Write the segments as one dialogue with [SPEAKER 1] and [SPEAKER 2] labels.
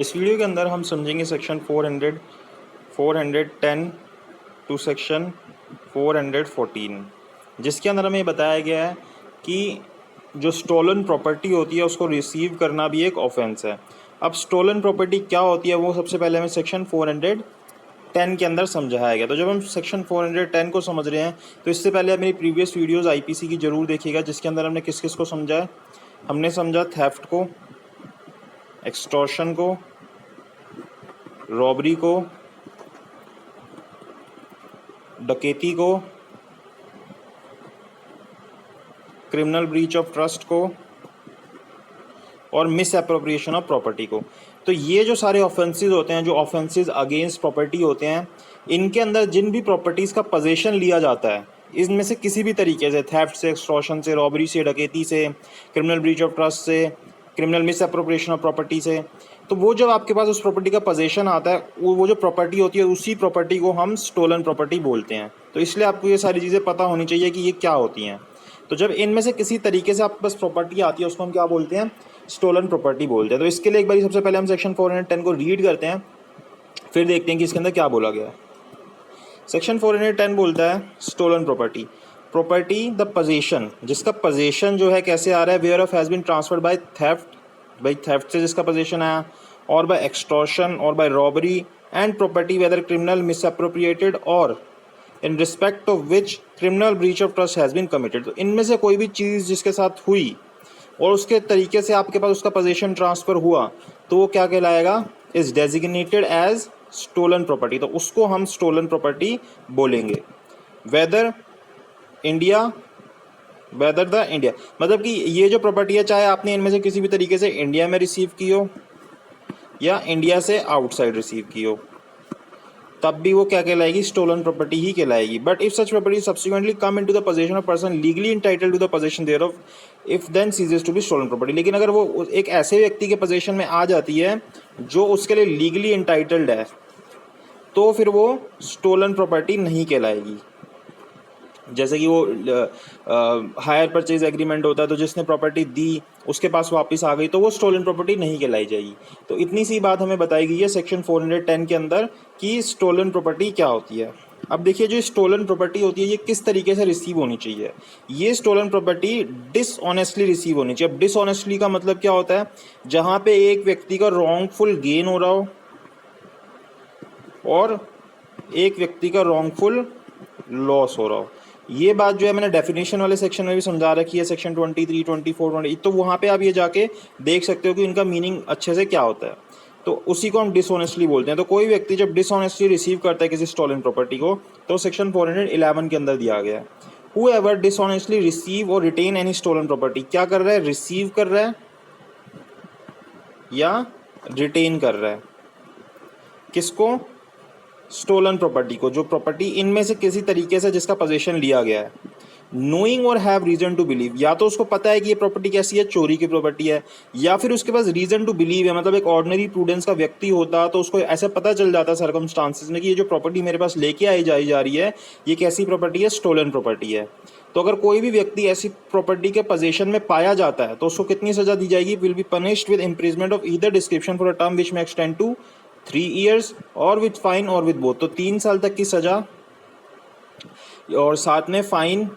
[SPEAKER 1] इस वीडियो के अंदर हम समझेंगे सेक्शन 410 टू सेक्शन 414, जिसके अंदर हमें बताया गया है कि जो स्टोलन प्रॉपर्टी होती है उसको रिसीव करना भी एक ऑफेंस है। अब स्टोलन प्रॉपर्टी क्या होती है वो सबसे पहले हमें सेक्शन 410 के अंदर समझाया गया। तो जब हम सेक्शन 410 को समझ रहे हैं तो इससे पहले आप मेरी प्रीवियस वीडियोस आईपीसी की ज़रूर देखिएगा, जिसके अंदर हमने किस किस को समझा है। हमने समझा थेफ्ट को, एक्सटॉर्शन को, रॉबरी को, डकैती को, क्रिमिनल ब्रीच ऑफ ट्रस्ट को और मिस एप्रोप्रिएशन ऑफ प्रॉपर्टी को। तो ये जो सारे ऑफेंसेस होते हैं, जो ऑफेंसेस अगेंस्ट प्रॉपर्टी होते हैं, इनके अंदर जिन भी प्रॉपर्टीज़ का पोजेशन लिया जाता है, इनमें से किसी भी तरीके से, थेफ्ट से, एक्सटॉर्शन से, रॉबरी से, डकैती से, क्रिमिनल ब्रीच ऑफ ट्रस्ट से, criminal miss appropriation of property से, तो वो जब आपके पास उस प्रॉपर्टी का पोजेशन आता है, वो जो प्रॉपर्टी होती है उसी प्रॉपर्टी को हम स्टोलन प्रॉपर्टी बोलते हैं। तो इसलिए आपको ये सारी चीज़ें पता होनी चाहिए कि ये क्या होती हैं। तो जब इनमें से किसी तरीके से आपके पास प्रॉपर्टी आती है उसको हम क्या बोलते हैं? स्टोलन प्रॉपर्टी बोलते हैं। तो इसके लिए एक बार सबसे पहले हम सेक्शन 410 को रीड करते हैं, फिर देखते हैं कि इसके अंदर क्या बोला गया है। सेक्शन 410 बोलता है stolen property, property the possession, जिसका पोजेशन जो है कैसे आ रहा है, whereof has been transferred by theft, by theft से जिसका पोजेशन आया, और by extortion or by robbery, and property whether criminal misappropriated or in respect of which criminal breach of trust has been committed. तो इनमें से कोई भी चीज़ जिसके साथ हुई और उसके तरीके से आपके पास उसका पोजेशन ट्रांसफ़र हुआ तो वो क्या कहलाएगा? Is designated as stolen property. तो उसको हम स्टोलन प्रॉपर्टी बोलेंगे। वेदर इंडिया मतलब कि ये जो प्रॉपर्टी है, चाहे आपने इनमें से किसी भी तरीके से इंडिया में रिसीव की हो या इंडिया से आउटसाइड रिसीव की हो, तब भी वो क्या कहलाएगी? स्टोलन प्रॉपर्टी ही कहलाएगी। But if such property subsequently come into the possession of person legally entitled to the possession thereof, if then ceases to be stolen property. लेकिन अगर वो एक ऐसे व्यक्ति के पोजेशन में आ जाती है जो उसके लिए लीगली एंटाइटल्ड है, तो फिर वो स्टोलन प्रॉपर्टी नहीं कहलाएगी। जैसे कि वो हायर परचेज एग्रीमेंट होता है, तो जिसने प्रॉपर्टी दी उसके पास वापस आ गई तो वो स्टोलन प्रॉपर्टी नहीं कहलाई जाएगी। तो इतनी सी बात हमें बताई गई है सेक्शन 410 के अंदर कि स्टोलन प्रॉपर्टी क्या होती है। अब देखिए, जो स्टोलन प्रॉपर्टी होती है ये किस तरीके से रिसीव होनी चाहिए। ये स्टोलन प्रॉपर्टी डिसऑनेस्टली रिसीव होनी चाहिए। अब डिसऑनेस्टली का मतलब क्या होता है? जहाँ पे एक व्यक्ति का रॉन्गफुल गेन हो रहा हो और एक व्यक्ति का रॉन्गफुल लॉस हो रहा हो। ये बात जो है मैंने डेफिनेशन वाले सेक्शन में भी समझा रखी है, सेक्शन 23, 24, 20। तो वहाँ पे आप ये जाके देख सकते हो कि इनका मीनिंग अच्छे से क्या होता है। तो उसी को हम डिसऑनेस्टली बोलते हैं। तो कोई व्यक्ति जब डिसऑनेस्टली रिसीव करता है किसी स्टोलन प्रॉपर्टी को, तो सेक्शन 411 के अंदर दिया गया है, हूएवर डिसऑनेस्टली रिसीव और रिटेन एनी स्टोलन प्रॉपर्टी। क्या कर रहा है? रिसीव कर रहा है या रिटेन कर रहा है। किसको? स्टोलन प्रॉपर्टी को, जो प्रॉपर्टी इनमें से किसी तरीके से जिसका पोजेशन लिया गया है। नोइंग और हैव रीजन टू बिलीव, या तो उसको पता है कि ये प्रॉपर्टी कैसी है, चोरी की प्रॉपर्टी है, या फिर उसके पास रीजन टू बिलीव है। मतलब एक ऑर्डिनरी प्रूडेंस का व्यक्ति होता तो उसको ऐसे पता चल जाता सर्कमस्टांसिस में कि ये जो प्रॉपर्टी मेरे पास लेके आई जा रही है ये कैसी प्रॉपर्टी है? स्टोलन प्रॉपर्टी है। तो अगर कोई भी व्यक्ति ऐसी प्रॉपर्टी के पोजेशन में पाया जाता है तो उसको कितनी सजा दी जाएगी? Will be punished with imprisonment of either description for a term which में एक्सटेंड टू 3 years और विथ फाइन और विथ बोथ। तो 3 साल तक की सजा और साथ में फाइन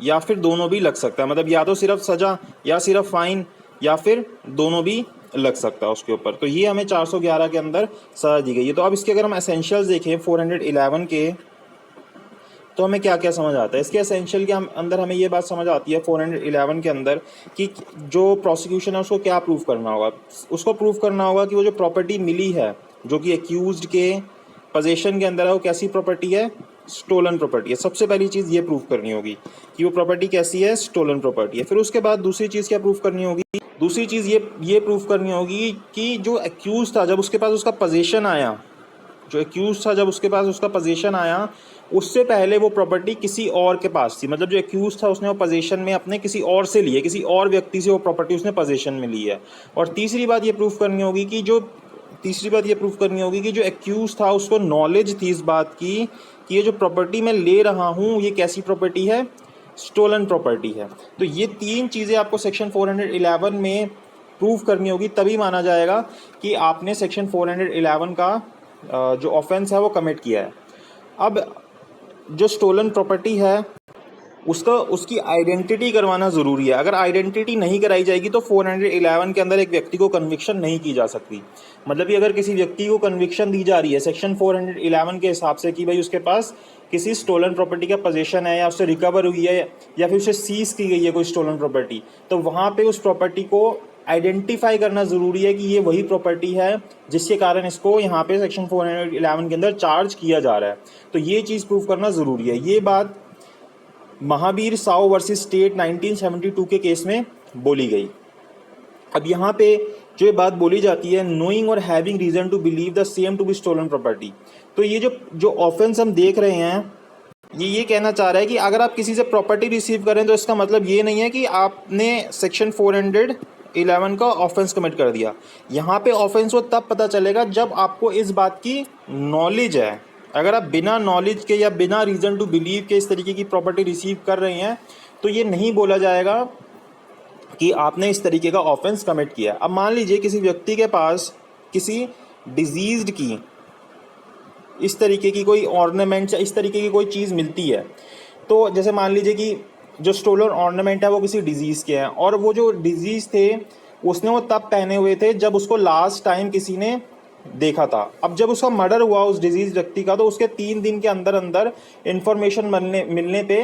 [SPEAKER 1] या फिर दोनों भी लग सकता है। मतलब या तो सिर्फ सजा या सिर्फ फाइन या फिर दोनों भी लग सकता है उसके ऊपर। तो ये हमें 411 के अंदर सजा दी गई है। तो अब इसके अगर हम एसेंशियल्स देखें 411 के, तो हमें क्या क्या समझ आता है? इसके एसेंशियल के अंदर हमें ये बात समझ आती है 411 के अंदर कि जो प्रोसिक्यूशन है उसको क्या प्रूफ करना होगा। उसको प्रूफ करना होगा कि वो जो प्रॉपर्टी मिली है जो कि एक्यूज्ड के पोजेशन के अंदर है वो कैसी प्रॉपर्टी है? स्टोलन प्रॉपर्टी है। सबसे पहली चीज़ ये प्रूफ करनी होगी कि वो प्रॉपर्टी कैसी है? स्टोलन प्रॉपर्टी है। फिर उसके बाद दूसरी चीज़ क्या प्रूफ करनी होगी? दूसरी चीज़ ये प्रूफ करनी होगी कि जो एक्यूज था जब उसके पास उसका पोजेशन आया, जो एक्यूज था जब उसके पास उसका पोजेशन आया, उससे पहले वो प्रॉपर्टी किसी और के पास थी। मतलब जो एक्यूज था उसने वो पोजेशन में अपने किसी और से ली है, किसी और व्यक्ति से वो प्रॉपर्टी उसने पोजेशन में ली है। और तीसरी बात ये प्रूफ करनी होगी कि जो एक्यूज था उसको नॉलेज थी इस बात की कि ये जो प्रॉपर्टी मैं ले रहा हूँ ये कैसी प्रॉपर्टी है? स्टोलन प्रॉपर्टी है। तो ये तीन चीज़ें आपको सेक्शन 411 में प्रूव करनी होगी, तभी माना जाएगा कि आपने सेक्शन 411 का जो ऑफेंस है वो कमिट किया है। अब जो स्टोलन प्रॉपर्टी है उसकी आइडेंटिटी करवाना ज़रूरी है। अगर आइडेंटिटी नहीं कराई जाएगी तो 411 के अंदर एक व्यक्ति को कन्विक्शन नहीं की जा सकती। मतलब कि अगर किसी व्यक्ति को कन्विक्शन दी जा रही है सेक्शन 411 के हिसाब से कि भाई उसके पास किसी स्टोलन प्रॉपर्टी का पोजीशन है या उससे रिकवर हुई है या फिर उसे सीज की गई है कोई स्टोलन प्रॉपर्टी, तो वहाँ पे उस प्रॉपर्टी को आइडेंटिफाई करना ज़रूरी है कि ये वही प्रॉपर्टी है जिसके कारण इसको यहाँ पे सेक्शन 411 के अंदर चार्ज किया जा रहा है। तो ये चीज़ प्रूव करना ज़रूरी है। ये बात महावीर साओ वर्सेस स्टेट 1972 के केस में बोली गई। अब यहाँ पे जो ये बात बोली जाती है, नोइंग और having reason to believe the same to be stolen property, तो ये जो ऑफेंस हम देख रहे हैं ये कहना चाह रहा है कि अगर आप किसी से प्रॉपर्टी रिसीव करें तो इसका मतलब ये नहीं है कि आपने सेक्शन 411 का ऑफेंस कमिट कर दिया। यहाँ पे ऑफेंस वो तब पता चलेगा जब आपको इस बात की नॉलेज है। अगर आप बिना नॉलेज के या बिना रीज़न टू बिलीव के इस तरीके की प्रॉपर्टी रिसीव कर रहे हैं तो ये नहीं बोला जाएगा कि आपने इस तरीके का ऑफेंस कमिट किया। अब मान लीजिए किसी व्यक्ति के पास किसी डिजीज़्ड की इस तरीके की कोई ऑर्नामेंट या इस तरीके की कोई चीज़ मिलती है, तो जैसे मान लीजिए कि जो स्टोलन ऑर्नामेंट है वो किसी डिजीज़ के हैं और वो जो डिजीज़ थे उसने वो तब पहने हुए थे जब उसको लास्ट टाइम किसी ने देखा था। अब जब उसका मर्डर हुआ उस डिजीज व्यक्ति का, तो उसके 3 दिन के अंदर अंदर इंफॉर्मेशन मिलने पे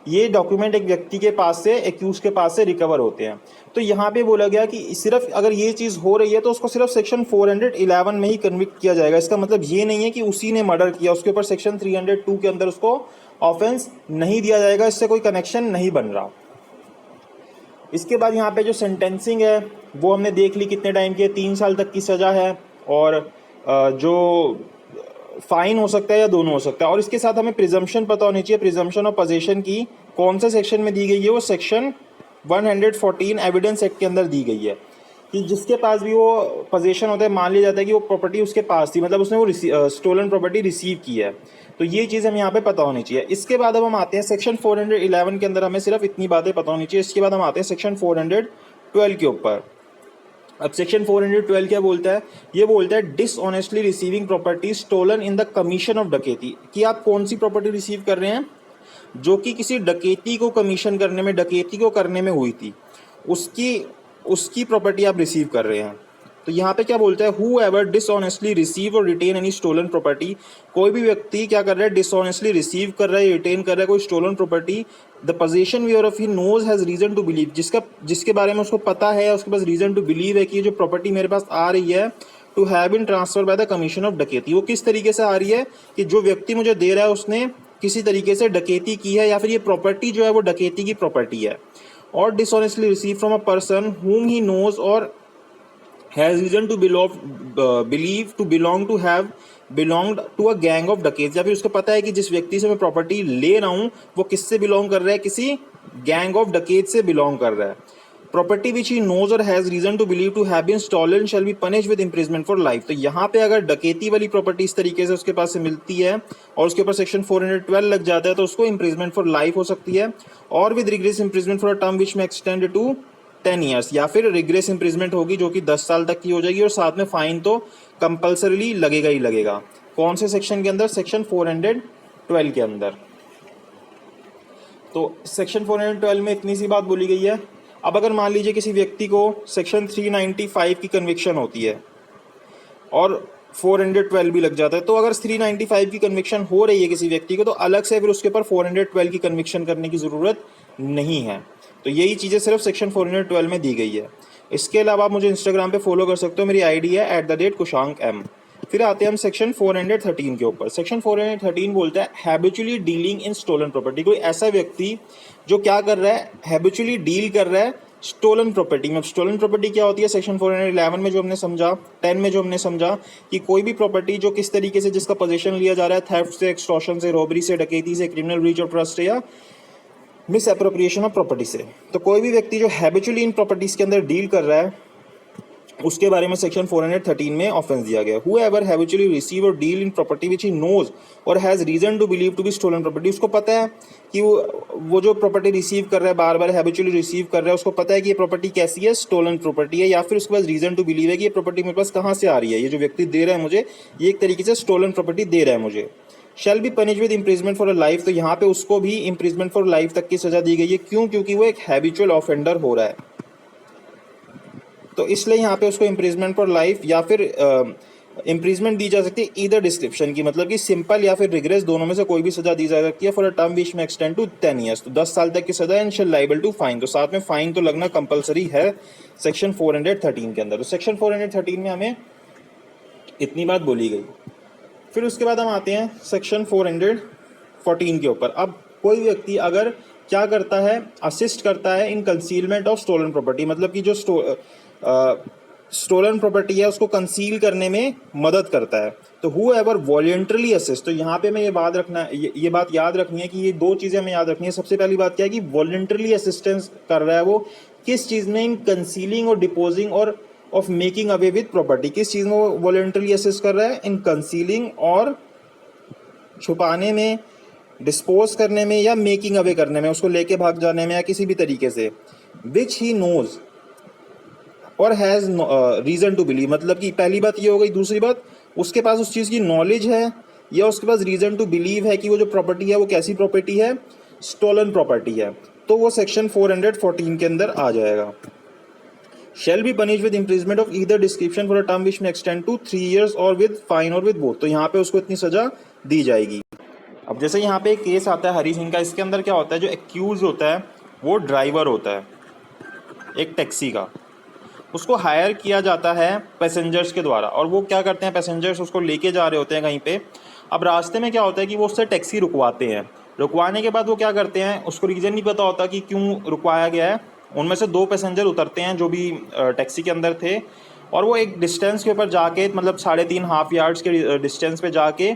[SPEAKER 1] ये डॉक्यूमेंट एक व्यक्ति के पास से एक्यूज के पास से रिकवर होते हैं। तो यहाँ पे बोला गया कि सिर्फ अगर ये चीज़ हो रही है तो उसको सिर्फ सेक्शन 411 में ही कन्विक्ट किया जाएगा। इसका मतलब ये नहीं है कि उसी ने मर्डर किया, उसके ऊपर सेक्शन 302 के अंदर उसको ऑफेंस नहीं दिया जाएगा, इससे कोई कनेक्शन नहीं बन रहा। इसके बाद यहाँ पे जो सेंटेंसिंग है वो हमने देख ली कितने टाइम की है, 3 साल तक की सज़ा है और जो फाइन हो सकता है या दोनों हो सकता है। और इसके साथ हमें प्रिजम्पशन पता होनी चाहिए। प्रिजम्पशन ऑफ पोजीशन की कौन से सेक्शन में दी गई है, वो सेक्शन 114 एविडेंस एक्ट के अंदर दी गई है कि जिसके पास भी वो पोजीशन होता है, मान लिया जाता है कि वो प्रॉपर्टी उसके पास थी, मतलब उसने वो स्टोलन प्रॉपर्टी रिसीव की है। तो ये चीज़ हमें यहाँ पे पता होनी चाहिए। इसके बाद अब हम आते हैं सेक्शन 411 के अंदर, हमें सिर्फ इतनी बातें पता होनी चाहिए। इसके बाद हम आते हैं सेक्शन 412 के ऊपर। अब सेक्शन 412 क्या बोलता है? ये बोलता है dishonestly receiving property stolen in the commission of dacoity, कि आप कौन सी प्रॉपर्टी रिसीव कर रहे हैं जो कि किसी डकैती को कमीशन करने में, डकैती को करने में हुई थी, उसकी प्रॉपर्टी आप रिसीव कर रहे हैं। तो यहाँ पे क्या बोलता है, हु एवर डिसऑनेस्टली रिसीव और रिटेन एनी स्टोलन प्रॉपर्टी, कोई भी व्यक्ति क्या कर रहा है, डिसऑनेस्टली रिसीव कर रहा है, रिटेन कर रहा है कोई stolen property, the position where of he knows has reason to believe, जिसके बारे में उसको पता है, उसके पास रीजन टू बिलीव है कि ये जो प्रॉपर्टी मेरे पास आ रही है to have been transfer by the commission of dacoity, वो किस तरीके से आ रही है कि जो व्यक्ति मुझे दे रहा है उसने किसी तरीके से डकैती की है या फिर ये प्रॉपर्टी जो है वो डकैती की प्रॉपर्टी है। और dishonestly receive from a person whom he knows or has reason to believe to belong to have belonged to a gang of डकैत, या फिर उसको पता है कि जिस व्यक्ति से मैं प्रॉपर्टी ले रहा हूँ वो किससे बिलोंग कर रहा है, किसी गैंग ऑफ डकैत से बिलोंग कर रहा है। प्रॉपर्टी विच ही नोज और has reason to believe to have been stolen shall be punish with imprisonment for life. तो यहाँ पे अगर डकैती वाली प्रॉपर्टी इस तरीके से उसके पास से मिलती है और उसके ऊपर सेक्शन 412 लग जाता है तो उसको इम्प्रिजमेंट फॉर लाइफ हो सकती है, और with rigorous imprisonment for a term which में एक्सटेंड टू 10 ईयर्स, या फिर रिग्रेस इम्प्रिजमेंट होगी जो कि 10 साल तक की हो जाएगी और साथ में फाइन तो कंपल्सरीली लगेगा ही लगेगा। कौन से सेक्शन के अंदर? सेक्शन 412 के अंदर। तो सेक्शन 412 में इतनी सी बात बोली गई है। अब अगर मान लीजिए किसी व्यक्ति को सेक्शन 395 की कन्विक्शन होती है और 412 भी लग जाता है, तो अगर 395 की कन्विक्शन हो रही है किसी व्यक्ति को तो अलग से फिर उसके ऊपर 412 की कन्विक्शन करने की ज़रूरत नहीं है। तो यही चीज़ें सिर्फ सेक्शन 412 में दी गई है। इसके अलावा आप मुझे इंस्टाग्राम पे फॉलो कर सकते हो, मेरी आईडी है @kushank_m। फिर आते हैं हम सेक्शन 413 के ऊपर। सेक्शन 413 बोलता है habitually dealing in stolen property, कोई ऐसा व्यक्ति जो क्या कर रहा है, हैबिचुअली डील कर रहा है स्टोलन प्रॉपर्टी में। स्टोलन प्रॉपर्टी क्या होती है? सेक्शन 411 में जो हमने समझा, 10 में जो हमने समझा कि कोई भी प्रॉपर्टी जो किस तरीके से जिसका पोजीशन लिया जा रहा है, थेफ्ट से, एक्सटॉर्शन से, रॉबरी से, डकैती से, क्रिमिनल ब्रीच ऑफ ट्रस्ट या मिस एप्रोप्रिएशन ऑफ प्रॉपर्टी से। तो कोई भी व्यक्ति जो हैबिचुअली इन प्रॉपर्टीज के अंदर डील कर रहा है, उसके बारे में सेक्शन 413 में ऑफेंस दिया गया। Whoever habitually receive or deal in property which he knows or has reason to believe to be stolen property, उसको पता है कि वो जो प्रॉपर्टी रिसीव कर रहा है, बार बार हैबिचुअली रिसीव कर रहा है, उसको पता है कि ये प्रॉपर्टी कैसी है, स्टोलन प्रॉपर्टी है, या फिर उसके पास रीजन टू बिलीव है कि ये प्रॉपर्टी मेरे पास कहाँ से आ रही है, ये जो व्यक्ति दे रहा है मुझे, ये एक तरीके से स्टोलन प्रॉपर्टी दे रहा है मुझे। शैल be punish with imprisonment for a life, तो यहाँ पे उसको भी इम्प्रिजमेंट फॉर लाइफ तक की सजा दी गई है। क्यों? क्योंकि वो एक हैबिचुअल ऑफेंडर हो रहा है, तो इसलिए यहाँ पे उसको इम्प्रिजमेंट फॉर लाइफ या फिर इम्प्रिजमेंट दी जा सकती है ईदर डिस्क्रिप्शन की, मतलब कि सिंपल या फिर रिग्रेस, दोनों में से कोई भी सजा दी जा सकती है फॉर अ टर्म विच में एक्सटेंड टू 10 ईयर्स, तो 10 साल तक की सजा, and shall liable to fine, तो साथ में फाइन तो लगना कंपलसरी है सेक्शन 413 के अंदर। तो सेक्शन 413 में हमें इतनी बात बोली गई। फिर उसके बाद हम आते हैं सेक्शन 414 के ऊपर। अब कोई व्यक्ति अगर क्या करता है, असिस्ट करता है इन कंसीलमेंट ऑफ स्टोलन प्रॉपर्टी, मतलब कि जो स्टोलन प्रॉपर्टी है उसको कंसील करने में मदद करता है, तो हु एवर वॉलेंटरली असिस्ट, तो यहाँ पे मैं ये बात याद रखनी है कि ये दो चीज़ें हमें याद रखनी है। सबसे पहली बात क्या है कि वॉलेंटरली असिस्टेंस कर रहा है वो किस चीज़ में, इन कंसीलिंग और डिपोजिंग और of making away with property, किस चीज़ में वो वॉलेंटरली असिस्ट कर रहा है, इन कंसीलिंग और छुपाने में, डिस्पोज करने में, या मेकिंग अवे करने में, उसको लेके भाग जाने में, या किसी भी तरीके से, विच ही नोज और हैज़ रीज़न टू बिलीव, मतलब कि पहली बात ये हो गई। दूसरी बात, उसके पास उस चीज़ की नॉलेज है या उसके पास रीज़न टू बिलीव है कि वो जो प्रॉपर्टी है वो कैसी प्रॉपर्टी है, स्टोलन प्रॉपर्टी है, तो वो सेक्शन 414 के अंदर आ जाएगा। Shall be punish with imprisonment of either description for a term which में एक्सटेंड टू 3 ईयर्स और विद फाइन और विद बोथ, तो यहाँ पे उसको इतनी सजा दी जाएगी। अब जैसे यहाँ पे एक केस आता है हरी सिंह का, इसके अंदर क्या होता है, जो एक्यूज होता है वो ड्राइवर होता है एक टैक्सी का, उसको हायर किया जाता है पैसेंजर्स के द्वारा, और वो क्या करते हैं, पैसेंजर्स उसको लेके जा रहे होते हैं कहीं पे। अब रास्ते में क्या होता है कि वो उससे टैक्सी रुकवाते हैं, रुकवाने के बाद वो क्या करते हैं, उसको रीज़न नहीं पता होता कि क्यों रुकवाया गया है। उनमें से 2 पैसेंजर उतरते हैं जो भी टैक्सी के अंदर थे, और वो एक डिस्टेंस के ऊपर जाके, मतलब 3.5 हाफ यार्ड्स के डिस्टेंस पे जाके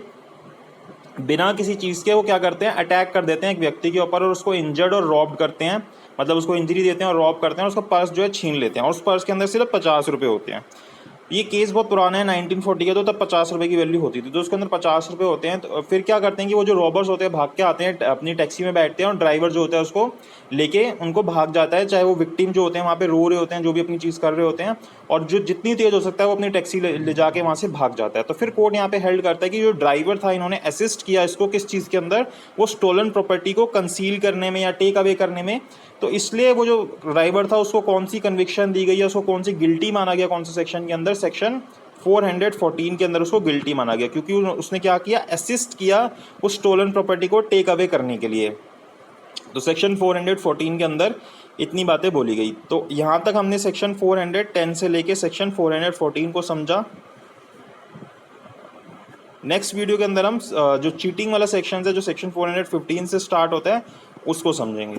[SPEAKER 1] बिना किसी चीज़ के वो क्या करते हैं, अटैक कर देते हैं एक व्यक्ति के ऊपर, और उसको इंजर्ड और रॉब करते हैं, मतलब उसको इंजरी देते हैं और रॉब करते हैं, और उसका पर्स जो है छीन लेते हैं, और उस पर्स के अंदर सिर्फ 50 रुपये होते हैं। ये केस बहुत पुराना है, 1940 का, तो तब 50 रुपये की वैल्यू होती थी, तो उसके अंदर 50 रुपये होते हैं। तो फिर क्या करते हैं कि वो जो रॉबर्स होते हैं भाग के आते हैं, अपनी टैक्सी में बैठते हैं, और ड्राइवर जो होता है उसको लेके उनको भाग जाता है, चाहे वो विक्टिम जो होते हैं वहाँ पे रो रहे होते हैं, जो भी अपनी चीज़ कर रहे होते हैं, और जो जितनी तेज़ हो सकता है वो अपनी टैक्सी ले जाके वहाँ से भाग जाता है। तो फिर कोर्ट यहाँ पे हेल्ड करता है कि जो ड्राइवर था, इन्होंने असिस्ट किया इसको किस चीज़ के अंदर, वो स्टोलन प्रॉपर्टी को कंसील करने में या टेक अवे करने में, तो इसलिए वो जो ड्राइवर था उसको कौन सी कन्विक्शन दी गई है, उसको कौन सी गिल्टी माना गया, कौन से सेक्शन के अंदर, सेक्शन 414 के अंदर उसको गिल्टी माना गया, क्योंकि उसने क्या किया, असिस्ट किया उस स्टोलन प्रॉपर्टी को टेक अवे करने के लिए। तो सेक्शन 414 के अंदर इतनी बातें बोली गई। तो यहाँ तक हमने सेक्शन 410 से लेके सेक्शन 414 को समझा। नेक्स्ट वीडियो के अंदर हम जो चीटिंग वाला सेक्शन है, जो सेक्शन 415 से स्टार्ट होता है, उसको समझेंगे।